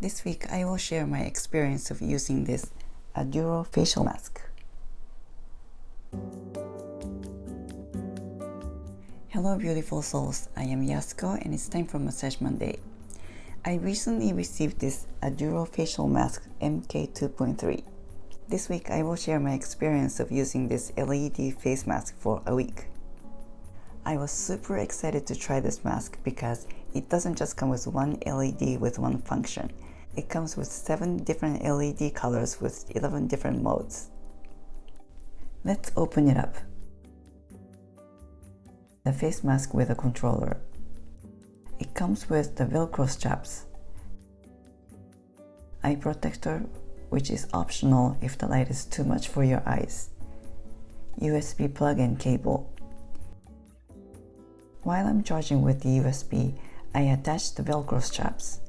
This week I will share my experience of using this Aduro facial mask. Hello beautiful souls, I am Yasuko and it's time for Massage Monday. I recently received this Aduro facial mask MK2.3. This week I will share my experience of using this LED face mask for a week. I was super excited to try this mask because it doesn't just come with one LED with one function. It comes with 7 different LED colors with 11 different modes. Let's open it up. The face mask with a controller. It comes with the Velcro straps, eye protector, which is optional if the light is too much for your eyes, USB plug and cable. While I'm charging with the USB, I attached the Velcro straps.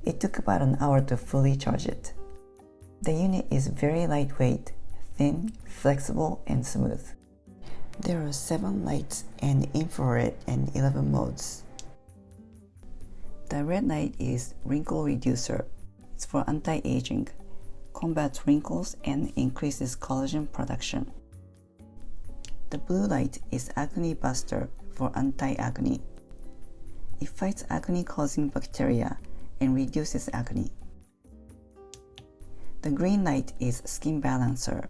It took about an hour to fully charge it. The unit is very lightweight, thin, flexible, and smooth. There are 7 lights and infrared and 11 modes. The red light is wrinkle reducer. It's for anti-aging, combats wrinkles and increases collagen production. The blue light is acne buster for anti-acne. It fights acne-causing bacteria and reduces acne. The green light is skin balancer.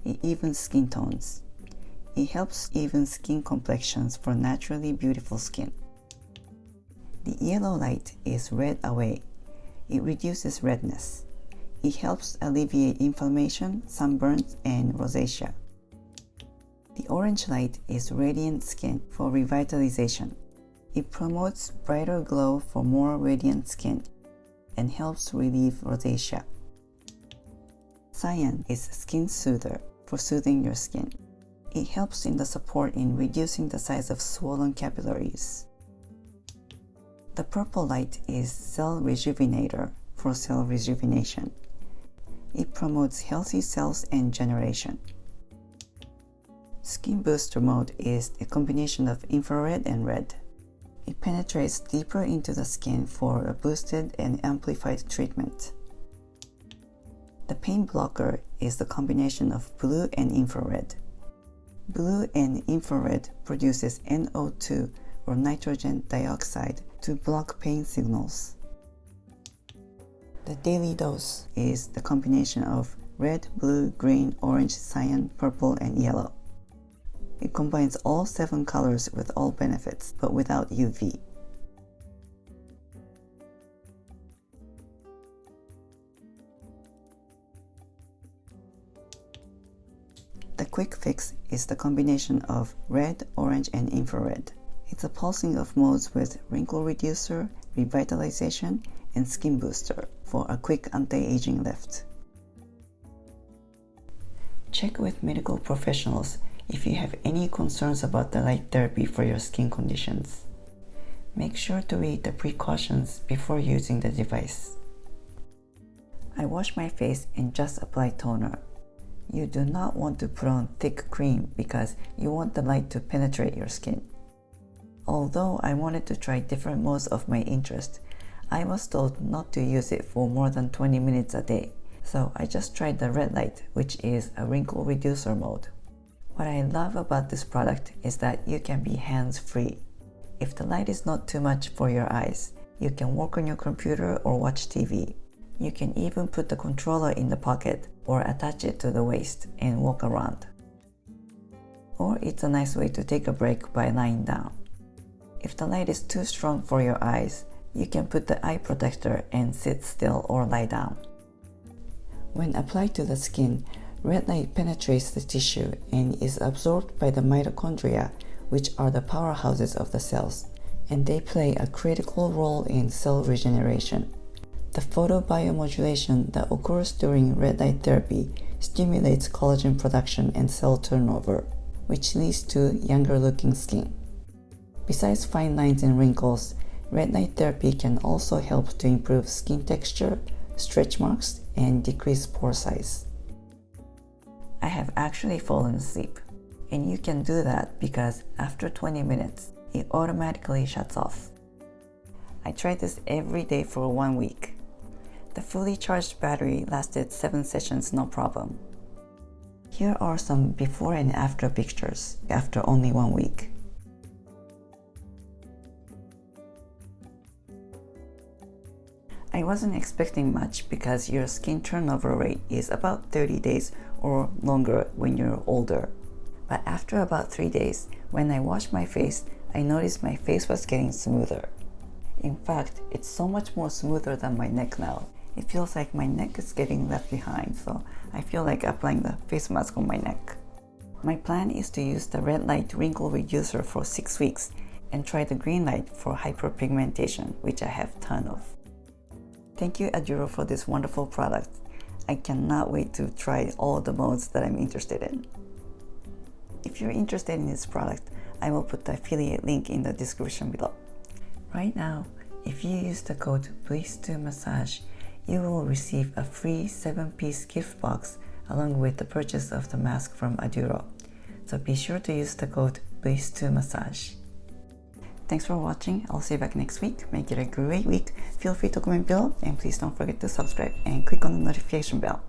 It evens skin tones. It helps even skin complexions for naturally beautiful skin. The yellow light is red away. It reduces redness. It helps alleviate inflammation, sunburns, and rosacea. The orange light is radiant skin for revitalization. It promotes brighter glow for more radiant skin and helps relieve rosacea. Cyan is skin soother for soothing your skin. It helps in the support in reducing the size of swollen capillaries. The purple light is cell rejuvenator for cell rejuvenation. It promotes healthy cells and generation. Skin booster mode is a combination of infrared and red. It penetrates deeper into the skin for a boosted and amplified treatment. The pain blocker is the combination of blue and infrared. Blue and infrared produces NO2 or nitrogen dioxide to block pain signals. The daily dose is the combination of red, blue, green, orange, cyan, purple, and yellow. It combines all 7 colors with all benefits, but without UV. The quick fix is the combination of red, orange, and infrared. It's a pulsing of modes with wrinkle reducer, revitalization, and skin booster for a quick anti-aging lift. Check with medical professionals if you have any concerns about the light therapy for your skin conditions. Make sure to read the precautions before using the device. I wash my face and just apply toner. You do not want to put on thick cream because you want the light to penetrate your skin. Although I wanted to try different modes of my interest, I was told not to use it for more than 20 minutes a day, so I just tried the red light, which is a wrinkle reducer mode. What I love about this product is that you can be hands-free. If the light is not too much for your eyes, you can work on your computer or watch TV. You can even put the controller in the pocket or attach it to the waist and walk around. Or it's a nice way to take a break by lying down. If the light is too strong for your eyes, you can put the eye protector and sit still or lie down. When applied to the skin, red light penetrates the tissue and is absorbed by the mitochondria, which are the powerhouses of the cells, and they play a critical role in cell regeneration. The photobiomodulation that occurs during red light therapy stimulates collagen production and cell turnover, which leads to younger looking skin. Besides fine lines and wrinkles, red light therapy can also help to improve skin texture, stretch marks, and decrease pore size. I have actually fallen asleep, and you can do that because after 20 minutes, it automatically shuts off. I tried this every day for 1 week. The fully charged battery lasted 7 sessions no problem. Here are some before and after pictures after only 1 week. I wasn't expecting much because your skin turnover rate is about 30 days or longer when you're older. But after about 3 days, when I washed my face, I noticed my face was getting smoother. In fact, it's so much more smoother than my neck now. It feels like my neck is getting left behind, so I feel like applying the face mask on my neck. My plan is to use the red light wrinkle reducer for 6 weeks and try the green light for hyperpigmentation, which I have a ton of. Thank you Aduro for this wonderful product. I cannot wait to try all the modes that I'm interested in. If you're interested in this product, I will put the affiliate link in the description below. Right now, if you use the code BLISS2Massage, you will receive a free 7-piece gift box along with the purchase of the mask from Aduro. So be sure to use the code BLISS2Massage. Thanks for watching. I'll see you back next week. Make it a great week. Feel free to comment below and please don't forget to subscribe and click on the notification bell.